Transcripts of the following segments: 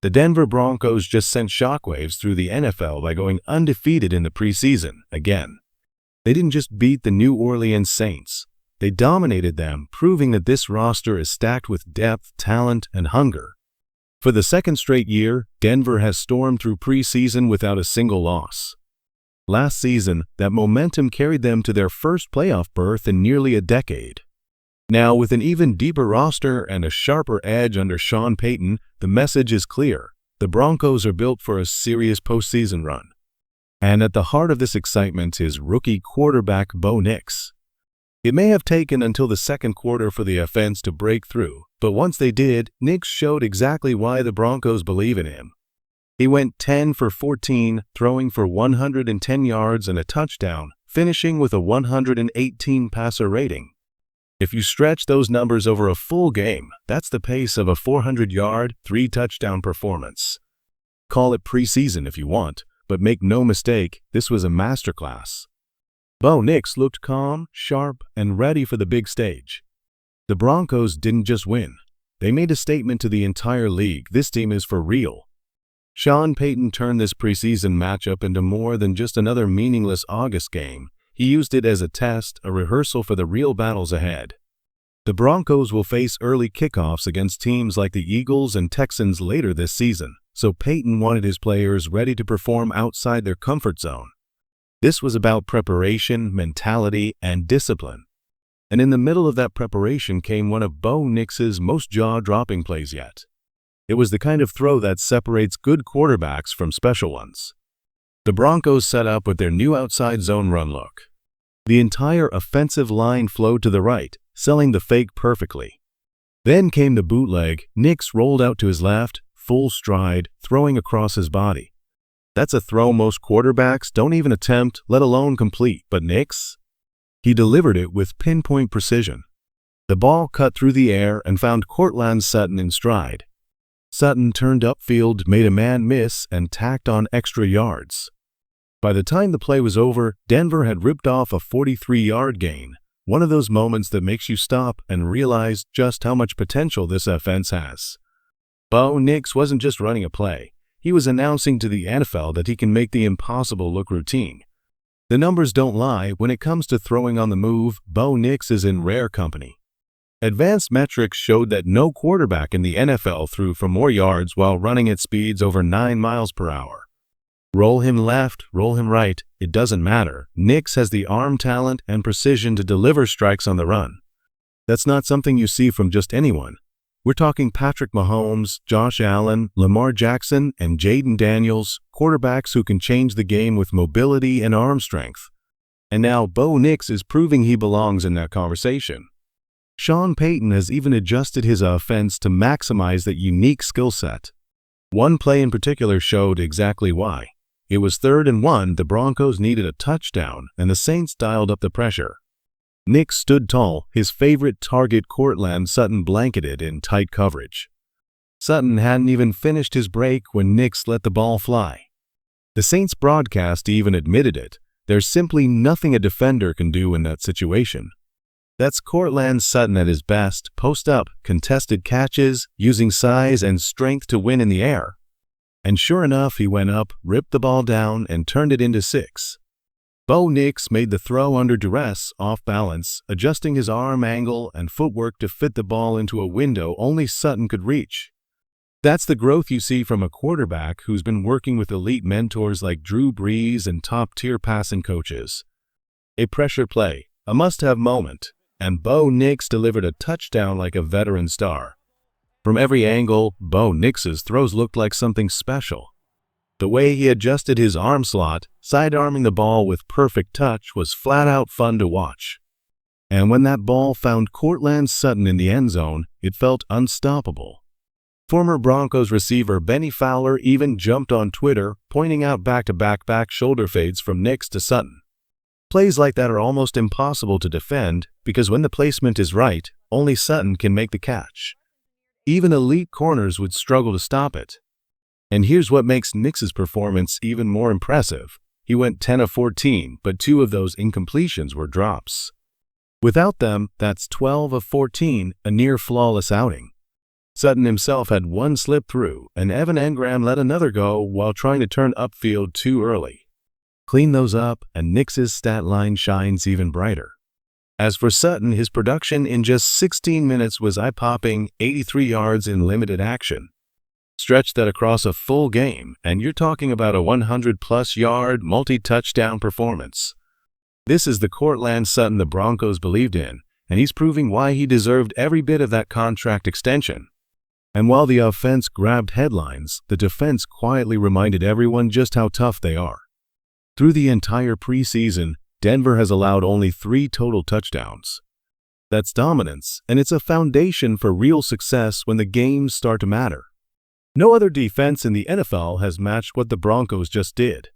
The Denver Broncos just sent shockwaves through the NFL by going undefeated in the preseason again. They didn't just beat the New Orleans Saints. They dominated them, proving that this roster is stacked with depth, talent, and hunger. For the second straight year, Denver has stormed through preseason without a single loss. Last season, that momentum carried them to their first playoff berth in nearly a decade. Now, with an even deeper roster and a sharper edge under Sean Payton, the message is clear. The Broncos are built for a serious postseason run. And at the heart of this excitement is rookie quarterback Bo Nix. It may have taken until the second quarter for the offense to break through, but once they did, Nix showed exactly why the Broncos believe in him. He went 10 for 14, throwing for 110 yards and a touchdown, finishing with a 118 passer rating. If you stretch those numbers over a full game, that's the pace of a 400-yard, 3-touchdown performance. Call it preseason if you want, but make no mistake, this was a masterclass. Bo Nix looked calm, sharp, and ready for the big stage. The Broncos didn't just win. They made a statement to the entire league. This team is for real. Sean Payton turned this preseason matchup into more than just another meaningless August game. He used it as a test, a rehearsal for the real battles ahead. The Broncos will face early kickoffs against teams like the Eagles and Texans later this season, so Payton wanted his players ready to perform outside their comfort zone. This was about preparation, mentality, and discipline. And in the middle of that preparation came one of Bo Nix's most jaw-dropping plays yet. It was the kind of throw that separates good quarterbacks from special ones. The Broncos set up with their new outside zone run look. The entire offensive line flowed to the right, selling the fake perfectly. Then came the bootleg. Nix rolled out to his left, full stride, throwing across his body. That's a throw most quarterbacks don't even attempt, let alone complete, but Nix? He delivered it with pinpoint precision. The ball cut through the air and found Courtland Sutton in stride. Sutton turned upfield, made a man miss, and tacked on extra yards. By the time the play was over, Denver had ripped off a 43-yard gain, one of those moments that makes you stop and realize just how much potential this offense has. Bo Nix wasn't just running a play. He was announcing to the NFL that he can make the impossible look routine. The numbers don't lie. When it comes to throwing on the move, Bo Nix is in rare company. Advanced metrics showed that no quarterback in the NFL threw for more yards while running at speeds over 9 miles per hour. Roll him left, roll him right, it doesn't matter. Nix has the arm talent and precision to deliver strikes on the run. That's not something you see from just anyone. We're talking Patrick Mahomes, Josh Allen, Lamar Jackson, and Jaden Daniels, quarterbacks who can change the game with mobility and arm strength. And now Bo Nix is proving he belongs in that conversation. Sean Payton has even adjusted his offense to maximize that unique skill set. One play in particular showed exactly why. It was 3rd and 1, the Broncos needed a touchdown, and the Saints dialed up the pressure. Nix stood tall, his favorite target Courtland Sutton blanketed in tight coverage. Sutton hadn't even finished his break when Nix let the ball fly. The Saints broadcast even admitted it. There's simply nothing a defender can do in that situation. That's Courtland Sutton at his best, post up, contested catches, using size and strength to win in the air. And sure enough, he went up, ripped the ball down, and turned it into 6. Bo Nix made the throw under duress, off balance, adjusting his arm angle and footwork to fit the ball into a window only Sutton could reach. That's the growth you see from a quarterback who's been working with elite mentors like Drew Brees and top-tier passing coaches. A pressure play, a must-have moment, and Bo Nix delivered a touchdown like a veteran star. From every angle, Bo Nix's throws looked like something special. The way he adjusted his arm slot, side-arming the ball with perfect touch, was flat-out fun to watch. And when that ball found Courtland Sutton in the end zone, it felt unstoppable. Former Broncos receiver Benny Fowler even jumped on Twitter, pointing out back-to-back shoulder fades from Nix to Sutton. Plays like that are almost impossible to defend because when the placement is right, only Sutton can make the catch. Even elite corners would struggle to stop it. And here's what makes Nix's performance even more impressive. He went 10 of 14, but 2 of those incompletions were drops. Without them, that's 12 of 14, a near flawless outing. Sutton himself had one slip through, and Evan Engram let another go while trying to turn upfield too early. Clean those up, and Nix's stat line shines even brighter. As for Sutton, his production in just 16 minutes was eye-popping, 83 yards in limited action. Stretch that across a full game, and you're talking about a 100-plus yard, multi-touchdown performance. This is the Cortland Sutton the Broncos believed in, and he's proving why he deserved every bit of that contract extension. And while the offense grabbed headlines, the defense quietly reminded everyone just how tough they are. Through the entire preseason, Denver has allowed only 3 total touchdowns. That's dominance, and it's a foundation for real success when the games start to matter. No other defense in the NFL has matched what the Broncos just did.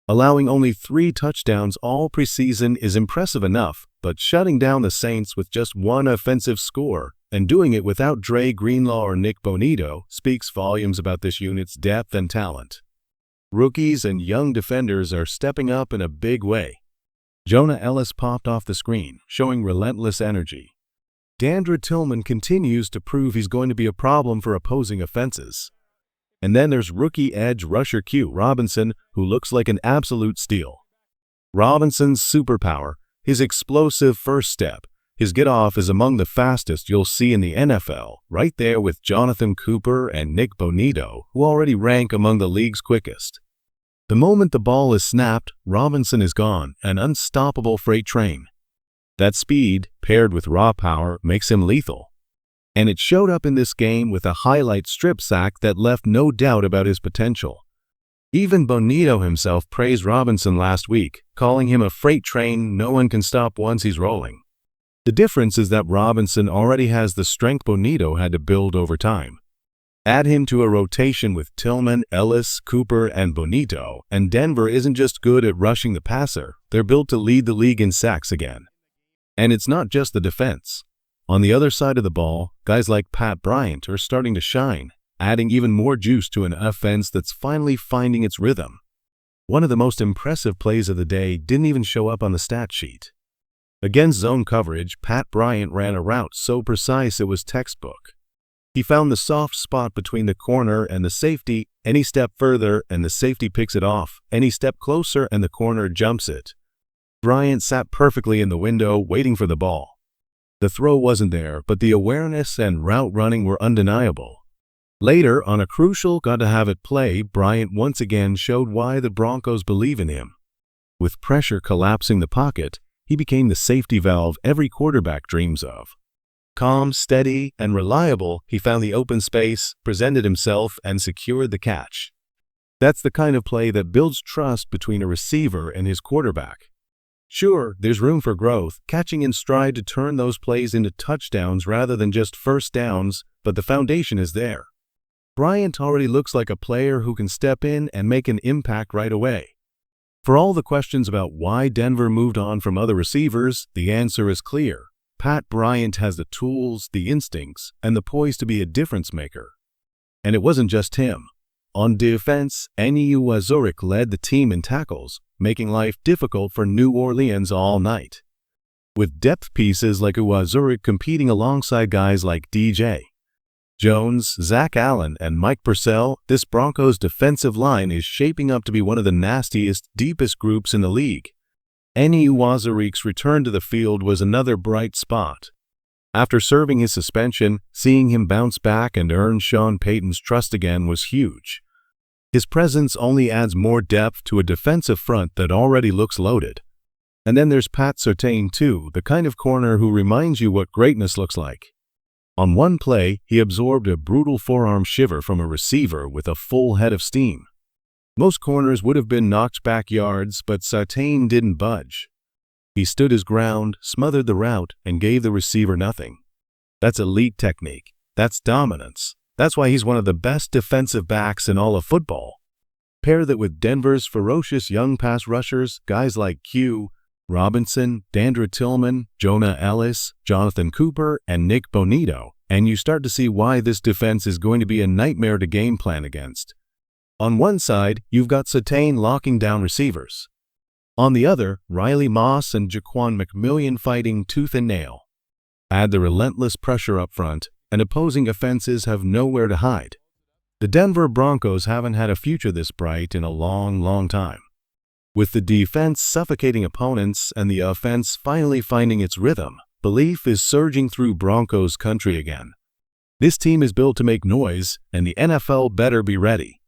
Allowing only 3 touchdowns all preseason is impressive enough, but shutting down the Saints with just 1 offensive score and doing it without Dre Greenlaw or Nick Bonito speaks volumes about this unit's depth and talent. Rookies and young defenders are stepping up in a big way. Jonah Ellis popped off the screen, showing relentless energy. Dandra Tillman continues to prove he's going to be a problem for opposing offenses. And then there's rookie edge rusher Q Robinson, who looks like an absolute steal. Robinson's superpower, his explosive first step, his get-off is among the fastest you'll see in the NFL, right there with Jonathan Cooper and Nick Bonito, who already rank among the league's quickest. The moment the ball is snapped, Robinson is gone, an unstoppable freight train. That speed, paired with raw power, makes him lethal. And it showed up in this game with a highlight strip sack that left no doubt about his potential. Even Bonito himself praised Robinson last week, calling him a freight train no one can stop once he's rolling. The difference is that Robinson already has the strength Bonito had to build over time. Add him to a rotation with Tillman, Ellis, Cooper, and Bonito, and Denver isn't just good at rushing the passer, they're built to lead the league in sacks again. And it's not just the defense. On the other side of the ball, guys like Pat Bryant are starting to shine, adding even more juice to an offense that's finally finding its rhythm. One of the most impressive plays of the day didn't even show up on the stat sheet. Against zone coverage, Pat Bryant ran a route so precise it was textbook. He found the soft spot between the corner and the safety. Any step further and the safety picks it off. Any step closer and the corner jumps it. Bryant sat perfectly in the window waiting for the ball. The throw wasn't there, but the awareness and route running were undeniable. Later, on a crucial got-to-have-it play, Bryant once again showed why the Broncos believe in him. With pressure collapsing the pocket, he became the safety valve every quarterback dreams of. Calm, steady, and reliable, he found the open space, presented himself, and secured the catch. That's the kind of play that builds trust between a receiver and his quarterback. Sure, there's room for growth, catching in stride to turn those plays into touchdowns rather than just first downs, but the foundation is there. Bryant already looks like a player who can step in and make an impact right away. For all the questions about why Denver moved on from other receivers, the answer is clear. Pat Bryant has the tools, the instincts, and the poise to be a difference maker. And it wasn't just him. On defense, Uwazurike led the team in tackles, making life difficult for New Orleans all night. With depth pieces like Uwazurike competing alongside guys like DJ Jones, Zach Allen, and Mike Purcell, this Broncos defensive line is shaping up to be one of the nastiest, deepest groups in the league. Uwazurike's return to the field was another bright spot. After serving his suspension, seeing him bounce back and earn Sean Payton's trust again was huge. His presence only adds more depth to a defensive front that already looks loaded. And then there's Pat Surtain too, the kind of corner who reminds you what greatness looks like. On one play, he absorbed a brutal forearm shiver from a receiver with a full head of steam. Most corners would have been knocked back yards, but Surtain didn't budge. He stood his ground, smothered the route, and gave the receiver nothing. That's elite technique. That's dominance. That's why he's one of the best defensive backs in all of football. Pair that with Denver's ferocious young pass rushers, guys like Q Robinson, Dandra Tillman, Jonah Ellis, Jonathan Cooper, and Nick Bonito, and you start to see why this defense is going to be a nightmare to game plan against. On one side, you've got Surtain locking down receivers. On the other, Riley Moss and Jaquan McMillian fighting tooth and nail. Add the relentless pressure up front, and opposing offenses have nowhere to hide. The Denver Broncos haven't had a future this bright in a long time. With the defense suffocating opponents and the offense finally finding its rhythm, belief is surging through Broncos country again. This team is built to make noise, and the NFL better be ready.